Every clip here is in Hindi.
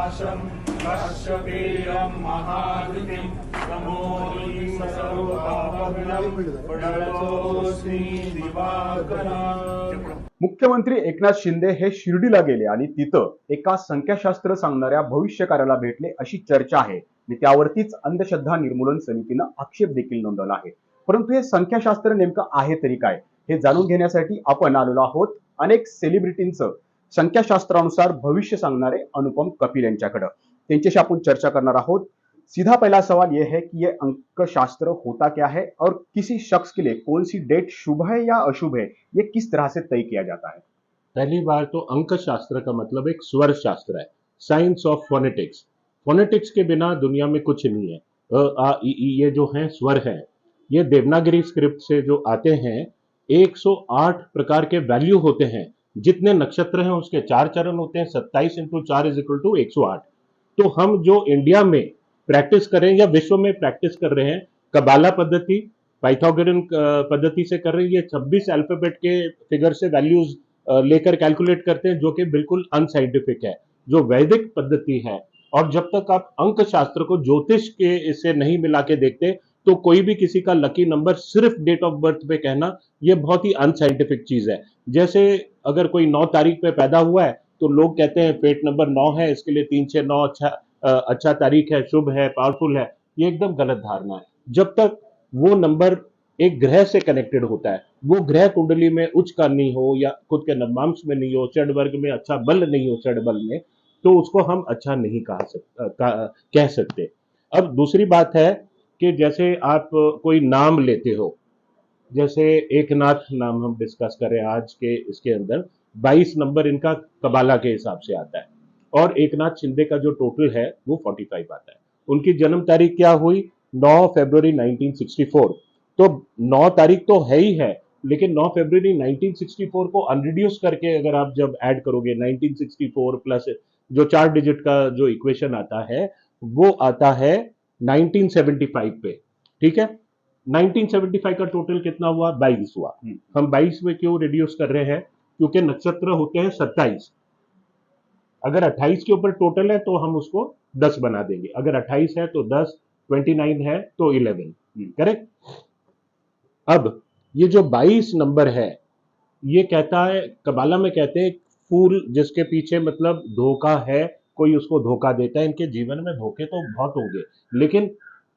नाशं कश्यपेयं महाद्युतिं तमोऽयं सर्वपापघ्नं प्रणतोऽस्मि दिवाकरम्। मुख्यमंत्री एकनाथ शिंदे हे शिर्डीला गेले आणि तिथं एका संख्याशास्त्र सांगणाऱ्या भविष्यकाराला भेटले अशी चर्चा आहे आणि त्यावरतीच अंधश्रद्धा निर्मूलन समितीनं आक्षेप देखील नोंदवला आहे। परंतु हे संख्याशास्त्र नेमकं आहे तरी काय हे जाणून घेण्यासाठी आपण आलेलो आहोत अनेक सेलिब्रिटींचं संख्याशास्त्रानुसार भविष्य सांगणारे अनुपम कपिल यांच्याकडे। त्यांच्याशी आपण चर्चा करणार आहोत। सीधा पहला सवाल यह है कि ये अंक शास्त्र होता क्या है और किसी शख्स के लिए कौन सी डेट शुभ है या अशुभ है, ये किस तरह से तय किया जाता है? पहली बार तो अंक शास्त्र का मतलब एक स्वर शास्त्र है, साइंस ऑफ फोनेटिक्स। फोनेटिक्स के बिना दुनिया में कुछ नहीं है। अ आ इ ई ये जो हैं स्वर हैं, ये देवनागरी स्क्रिप्ट से जो आते हैं 108 प्रकार के वैल्यू होते हैं। जितने नक्षत्र हैं उसके 4 चरण होते हैं, 27 × 4 = 108। तो हम जो इंडिया में प्रैक्टिस कर रहे हैं या विश्व में प्रैक्टिस कर रहे हैं, कबाला पद्धति, पाइथागोरन पद्धति से कर रहे हैं। ये 26 अल्फाबेट के फिगर से वैल्यूज लेकर कैलकुलेट करते हैं, जो कि बिल्कुल अनसाइंटिफिक है। जो वैदिक पद्धति है, और जब तक आप अंक शास्त्र को ज्योतिष के इससे नहीं मिला के देखते, तो कोई भी किसी का लकी नंबर सिर्फ डेट ऑफ बर्थ पे कहना, ये बहुत ही अनसाइंटिफिक चीज है। जैसे अगर कोई 9 तारीख पे पैदा हुआ है, तो लोग कहते हैं फेट नंबर 9 है, इसके लिए 3 6 9 अच्छा तारीख है, शुभ है, पावरफुल है। ये एकदम गलत धारणा है। जब तक वो नंबर एक ग्रह से कनेक्टेड होता है, वो ग्रह कुंडली में उच्च का नहीं हो या खुद के नवमांश में नहीं हो, षड वर्ग में अच्छा बल नहीं हो षड बल में, तो उसको हम अच्छा नहीं कह सकते। अब दूसरी बात है कि जैसे आप कोई नाम लेते हो, जैसे एकनाथ नाम हम डिस्कस करें आज के इसके अंदर, 22 नंबर इनका कबाला के हिसाब से आता है, और एकनाथ शिंदे का जो टोटल है वो 45 आता है। उनकी जन्म तारीख क्या हुई? 9 फरवरी 1964। तो 9 तारीख तो है ही है, लेकिन 9 फरवरी 1964 को अनरिड्यूस करके अगर आप जब ऐड करोगे 1964 प्लस जो 4 डिजिट का जो इक्वेशन आता है, वो आता है 1975 पे। ठीक है, 1975 का टोटल कितना हुआ? 22 हुआ। हम 22 में क्यों रिड्यूस कर रहे हैं? क्योंकि नक्षत्र होते हैं 27। अगर 28 के ऊपर टोटल है तो हम उसको 10 बना देंगे। अगर 28 है तो 10, 29 है तो 11। करेक्ट। अब ये जो 22 नंबर है, ये कहता है, कबाला में कहते हैं फूल जिसके पीछे मतलब धोखा है, कोई उसको धोखा देता है। इनके जीवन में धोखे तो बहुत होंगे, लेकिन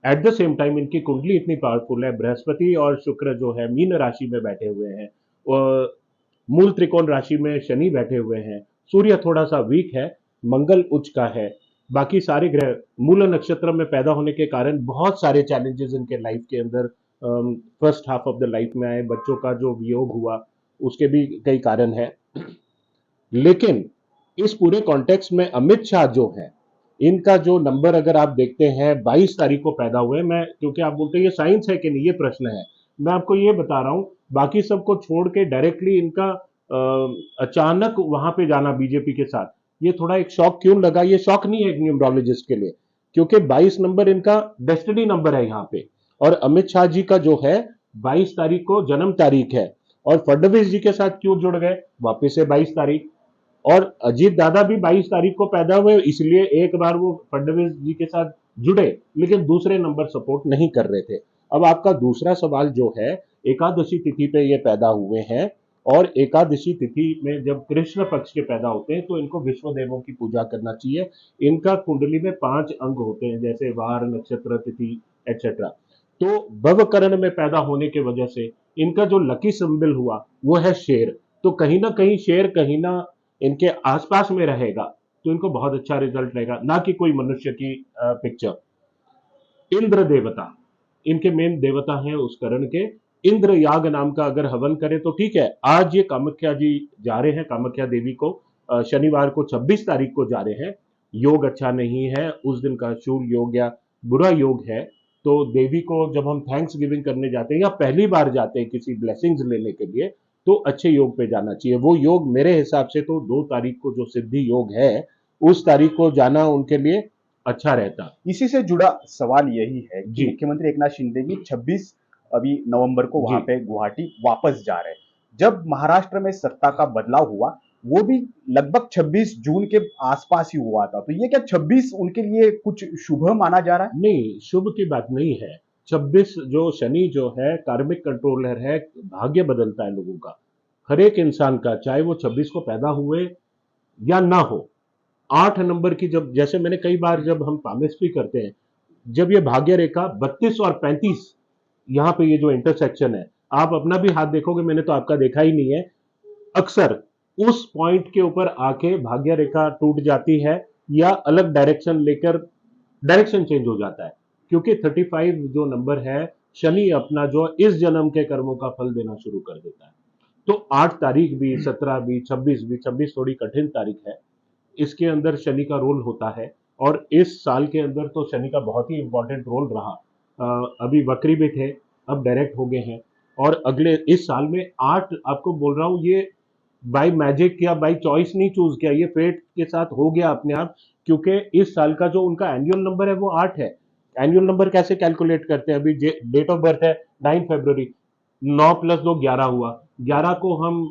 एट द सेम टाइम इनकी कुंडली इतनी पावरफुल है। बृहस्पति और शुक्र जो है मीन राशि में बैठे हुए हैं, और मूल त्रिकोण राशि में शनि बैठे हुए हैं, सूर्य थोड़ा सा वीक है, मंगल उच्च का है, बाकी सारे ग्रह मूल नक्षत्र में पैदा होने के कारण बहुत सारे चैलेंजेस इनके लाइफ के अंदर first half of the life में आए। बच्चों का जो वियोग हुआ उसके भी कई कारण है। लेकिन इस पूरे कॉन्टेक्स्ट में अमित शाह जो है, इनका जो नंबर अगर आप देखते हैं 22 तारीख को पैदा हुए। मैं, क्योंकि आप बोलते हैं ये साइंस है कि नहीं, ये प्रश्न है, मैं आपको ये बता रहा हूं, बाकी सबको छोड़ के डायरेक्टली इनका अचानक वहां पे जाना बीजेपी के साथ, ये थोड़ा एक शॉक क्यों लगा? ये शॉक नहीं है न्यूमरोलॉजिस्ट के लिए, क्योंकि 22 नंबर इनका डेस्टिनी नंबर है यहाँ पे। और अमित शाह जी का जो है 22 तारीख को जन्म तारीख है, और फडणवीस जी के साथ क्यों जुड़ गए? वापिस से 22 तारीख। और अजीत दादा भी 22 तारीख को पैदा हुए, इसलिए एक बार वो फडणवीस जी के साथ जुड़े, लेकिन दूसरे नंबर सपोर्ट नहीं कर रहे थे। अब आपका दूसरा सवाल जो है, एकादशी तिथि पे ये पैदा हुए हैं, और एकादशी तिथि में जब कृष्ण पक्ष के पैदा होते हैं तो इनको विश्व देवों की पूजा करना चाहिए। इनका कुंडली में 5 अंग होते हैं, जैसे वार, नक्षत्र, तिथि एक्सेट्रा। तो भवकरण में पैदा होने की वजह से इनका जो लकी सिंबल हुआ वो है शेर। तो कहीं ना कहीं शेर कहीं ना इनके आसपास में रहेगा, तो इनको बहुत अच्छा रिजल्ट रहेगा, ना कि कोई मनुष्य की पिक्चर। इंद्र देवता इनके मेन देवता हैं उस करण के। इंद्र याग नाम का अगर हवन करें तो ठीक है। आज ये कामाख्या जी जा रहे हैं, कामाख्या देवी को शनिवार को 26 तारीख को जा रहे हैं। योग अच्छा नहीं है उस दिन का, शूल योग या बुरा योग है। तो देवी को जब हम थैंक्स गिविंग करने जाते हैं या पहली बार जाते हैं किसी ब्लेसिंग्स लेने के लिए, तो अच्छे योग पे जाना चाहिए। वो योग मेरे हिसाब से तो 2 तारीख को जो सिद्धि योग है, उस तारीख को जाना उनके लिए अच्छा रहता। इसी से जुड़ा सवाल यही है कि जी। मुख्यमंत्री एकनाथ शिंदे जी 26 अभी नवंबर को वहां जी। पे गुवाहाटी वापस जा रहे हैं। जब महाराष्ट्र में सत्ता का बदलाव हुआ, वो भी लगभग 26 जून के आसपास ही हुआ था। तो ये क्या 26 उनके लिए कुछ शुभ माना जा रहा है? नहीं, शुभ की बात नहीं है। 26 जो शनि जो है कार्मिक कंट्रोलर है, भाग्य बदलता है लोगों का। हर एक इंसान का, चाहे वो 26 को पैदा हुए या ना हो, 8 नंबर की, जब जैसे मैंने कई बार जब हम पामिस्ट्री करते हैं, जब ये भाग्य रेखा 32 और 35 यहाँ पे ये जो इंटरसेक्शन है, आप अपना भी हाथ देखोगे, मैंने तो आपका देखा ही नहीं है। अक्सर उस पॉइंट के ऊपर आके भाग्य रेखा टूट जाती है या अलग डायरेक्शन लेकर डायरेक्शन चेंज हो जाता है, क्योंकि 35 जो नंबर है, शनि अपना जो इस जन्म के कर्मों का फल देना शुरू कर देता है। तो 8 तारीख भी, 17 भी, 26 भी, 26 थोड़ी कठिन तारीख है, इसके अंदर शनि का रोल होता है। और इस साल के अंदर तो शनि का बहुत ही इंपॉर्टेंट रोल रहा। अभी वक्री भी थे, अब डायरेक्ट हो गए हैं। और अगले इस साल में 8, आपको बोल रहा हूं, ये बाय मैजिक या बाय चॉइस नहीं चूज किया, ये फेट के साथ हो गया अपने आप, क्योंकि इस साल का जो उनका एनुअल नंबर है वो 8 है। एनुअल नंबर कैसे कैलकुलेट करते हैं? अभी डेट ऑफ बर्थ है 9 फरवरी, 9 प्लस 2 11 हुआ। 11 को हम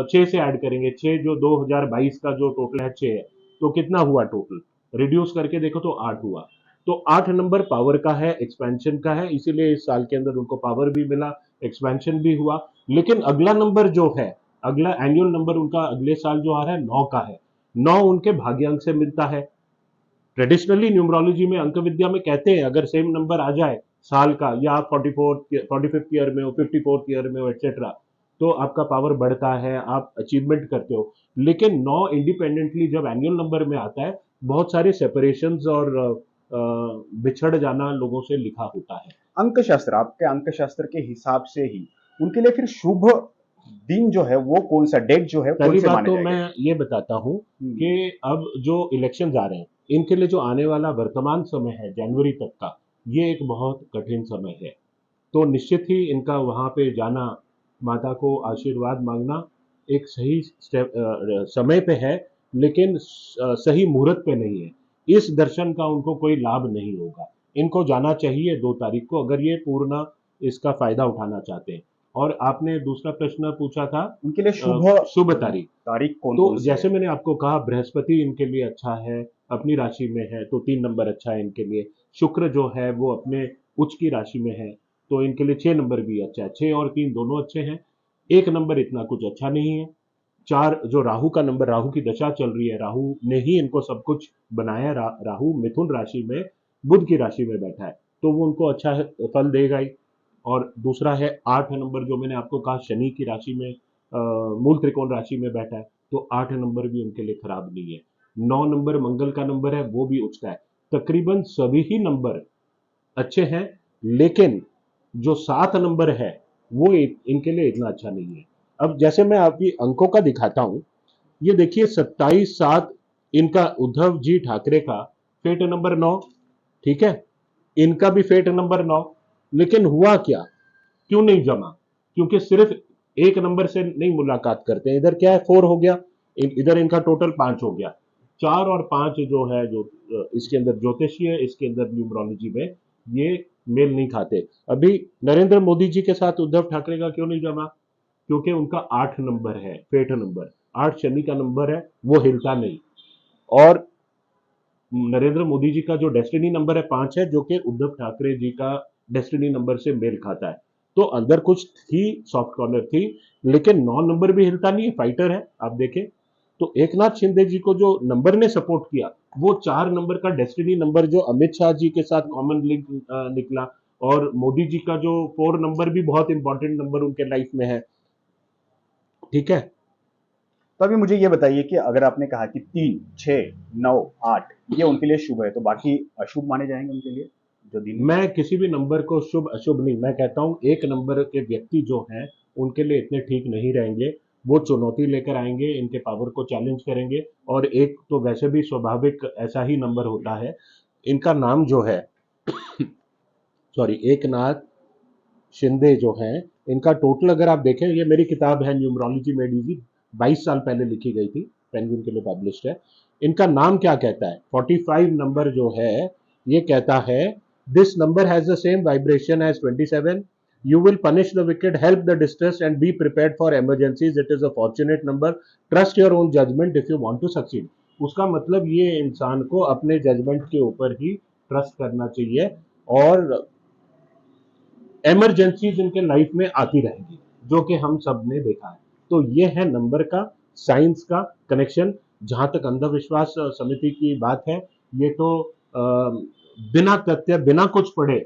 6 से ऐड करेंगे, 6 जो 2022 का जो टोटल है 6 है, तो कितना हुआ टोटल? रिड्यूस करके देखो तो 8 हुआ। तो 8 नंबर पावर का है, एक्सपेंशन का है, इसीलिए इस साल के अंदर उनको पावर भी मिला, एक्सपेंशन भी हुआ। लेकिन अगला नंबर जो है, अगला एनुअल नंबर उनका अगले साल जो आ रहा है 9 का है। 9 उनके भाग्यांक से मिलता है। ट्रेडिशनली न्यूमरोलॉजी में, अंक विद्या में कहते हैं, अगर सेम नंबर आ जाए साल का, या आप 45th ईयर में हो, 54th ईयर में हो, एक्सेट्रा, तो आपका पावर बढ़ता है, आप अचीवमेंट करते हो। लेकिन 9 इंडिपेंडेंटली जब एनुअल नंबर में आता है, बहुत सारे सेपरेशंस और बिछड़ जाना लोगों से लिखा होता है। अंकशास्त्र, आपके अंकशास्त्र के हिसाब से ही उनके लिए फिर शुभ दिन जो है वो कौन सा, डेट जो है कौन पहली से बात माने तो जाएंगे? मैं ये बताता हूँ हम्म, कि अब जो इलेक्शन आ रहे हैं, इनके लिए जो आने वाला वर्तमान समय है जनवरी तक का, ये एक बहुत कठिन समय है। तो निश्चित ही इनका वहाँ पे जाना, माता को आशीर्वाद मांगना एक सही समय पे है, लेकिन सही मुहूर्त पे नहीं है। इस दर्शन का उनको कोई लाभ नहीं होगा। इनको जाना चाहिए 2 तारीख को, अगर ये पूर्ण इसका फायदा उठाना चाहते हैं। और आपने दूसरा प्रश्न पूछा था उनके लिए शुभ शुभ तारीख। तारीख कौन तो कौन सी है? जैसे मैंने आपको कहा, बृहस्पति इनके लिए अच्छा है, अपनी राशि में है, तो 3 नंबर अच्छा है इनके लिए। शुक्र जो है वो अपने उच्च की राशि में है, तो इनके लिए 6 नंबर भी अच्छा है। 6 और 3 दोनों अच्छे हैं। 1 नंबर इतना कुछ अच्छा नहीं है। 4 जो राहु का नंबर, राहु की दशा चल रही है, राहु ने ही इनको सब कुछ बनाया। राहु मिथुन राशि में बुध की राशि में बैठा है, तो वो उनको अच्छा फल देगा ही। और दूसरा है 8 नंबर, जो मैंने आपको कहा शनि की राशि में, मूल त्रिकोण राशि में बैठा है, तो 8 नंबर भी उनके लिए खराब नहीं है। 9 नंबर मंगल का नंबर है, वो भी उच्च का है। तकरीबन सभी ही नंबर अच्छे हैं, लेकिन जो 7 नंबर है वो इनके लिए इतना अच्छा नहीं है। अब जैसे मैं आपकी अंकों का दिखाता हूं, ये देखिए 27/7 इनका उद्धव जी ठाकरे का फेट नंबर 9, ठीक है, इनका भी फेट नंबर 9। लेकिन हुआ क्या, क्यों नहीं जमा? क्योंकि सिर्फ एक नंबर से नहीं मुलाकात करते, इधर क्या है 4 हो गया, इधर इनका टोटल 5 हो गया। 4 और 5 जो है, जो इसके अंदर ज्योतिषीय, इसके अंदर न्यूमरोलॉजी में ये मेल नहीं खाते। अभी नरेंद्र मोदी जी के साथ उद्धव ठाकरे का क्यों नहीं जमा? क्योंकि उनका 8 नंबर है, फेट नंबर 8 शनि का नंबर है, वो हिलता नहीं। और नरेंद्र मोदी जी का जो डेस्टिनी नंबर है 5 है, जो कि उद्धव ठाकरे जी का डेस्टिनी नंबर से मेल खाता है। तो अंदर कुछ थी, सॉफ्ट कॉर्नर थी, लेकिन 9 नंबर भी हिलता नहीं है, फाइटर है। आप देखें तो एकनाथ शिंदे जी को जो नंबर ने सपोर्ट किया, वो 4 नंबर का डेस्टिनी नंबर जो अमित शाह जी के साथ कॉमन लिंक निकला। और मोदी जी का जो 4 नंबर भी बहुत इंपॉर्टेंट नंबर उनके लाइफ में है, ठीक है। तो अभी मुझे ये बताइए कि अगर आपने कहा कि 3, 6, 9, 8 ये उनके लिए शुभ है, तो बाकी अशुभ माने जाएंगे उनके लिए जो दिन? मैं किसी भी नंबर को शुभ अशुभ नहीं, मैं कहता हूं एक नंबर के व्यक्ति जो हैं उनके लिए इतने ठीक नहीं रहेंगे। वो चुनौती लेकर आएंगे, इनके पावर को चैलेंज करेंगे। और एक तो वैसे भी स्वाभाविक ऐसा ही नंबर होता है। इनका नाम जो है सॉरी, एकनाथ शिंदे जो हैं, इनका टोटल अगर आप देखें, ये मेरी किताब है न्यूमरोलॉजी मेड इजी, 22 साल पहले लिखी गई थी, पेंगुइन के लिए पब्लिश्ड है। इनका नाम क्या कहता है? 45 नंबर जो है, ये कहता है this number has the same vibration as 27, You will punish the wicked, help the distressed, and be prepared for emergencies. It is a fortunate number. Trust your own judgment if you want to succeed. उसका मतलब ये इंसान को अपने जजमेंट के ऊपर ही ट्रस्ट करना चाहिए और इमरजेंसीज इनके लाइफ में आती रहेंगी, जो कि हम सब ने देखा है। तो ये है नंबर का साइंस का कनेक्शन। जहां तक अंधविश्वास समिति की बात है, ये तो बिना तथ्य बिना कुछ पढ़े,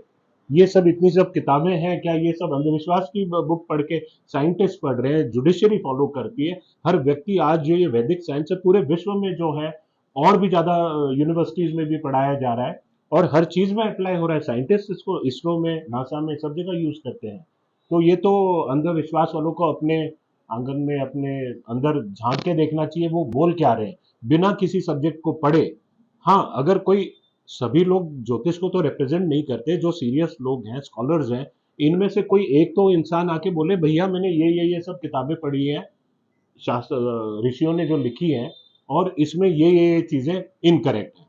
ये सब इतनी सब किताबें हैं, क्या ये सब अंधविश्वास की बुक पढ़ के साइंटिस्ट पढ़ रहे हैं, जुडिशरी फॉलो करती है, हर व्यक्ति आज जो ये वैदिक साइंस है पूरे विश्व में जो है और भी ज्यादा यूनिवर्सिटीज में भी पढ़ाया जा रहा है और हर चीज में अप्लाई हो रहा है। साइंटिस्ट इसको इसरो में, नासा में, सब जगह यूज करते हैं। तो ये तो अंधविश्वास वालों को अपने आंगन में, अपने अंदर झांक के देखना चाहिए वो बोल क्या रहे हैं, बिना किसी सब्जेक्ट को पढ़े। हाँ, अगर कोई, सभी लोग ज्योतिष को तो रिप्रेजेंट नहीं करते, जो सीरियस लोग हैं, स्कॉलर्स हैं, इनमें से कोई एक तो इंसान आके बोले भैया मैंने ये सब किताबें पढ़ी है, शास्त्र ऋषियों ने जो लिखी है और इसमें ये चीजें इनकरेक्ट है।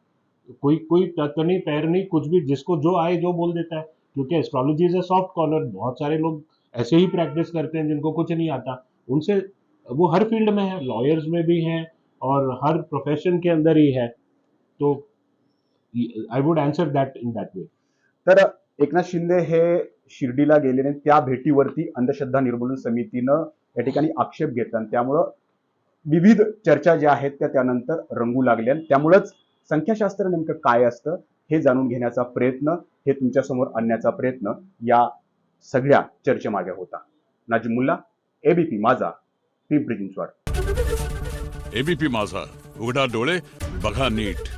कोई कोई तत्व नहीं, पैर नहीं, कुछ भी जिसको जो आए जो बोल देता है, क्योंकि astrology is a soft corner. बहुत सारे लोग ऐसे ही प्रैक्टिस करते हैं जिनको कुछ नहीं आता, उनसे वो हर फील्ड में है, लॉयर्स में भी हैं और हर प्रोफेशन के अंदर ही है। तो I would answer that in that way. तर एकनाथ शिंदे हे शिर्डीला गेले नाही, त्या भेटीवरती अंधश्रद्धा निर्मूलन समितीनं या ठिकाणी आक्षेप घेतला आणि त्यामुळं विविध चर्चा ज्या आहेत त्या त्यानंतर रंगू लागल्या। त्यामुळेच संख्याशास्त्र नेमकं काय असतं हे जाणून घेण्याचा प्रयत्न, हे तुमच्यासमोर आणण्याचा प्रयत्न या सगळ्या चर्चेमागे होता। नाजिम मुल्ला, एबीपी माझा, पिंपरी चिंचवड। एबीपी माझा, उघडा डोळे बघा नीट।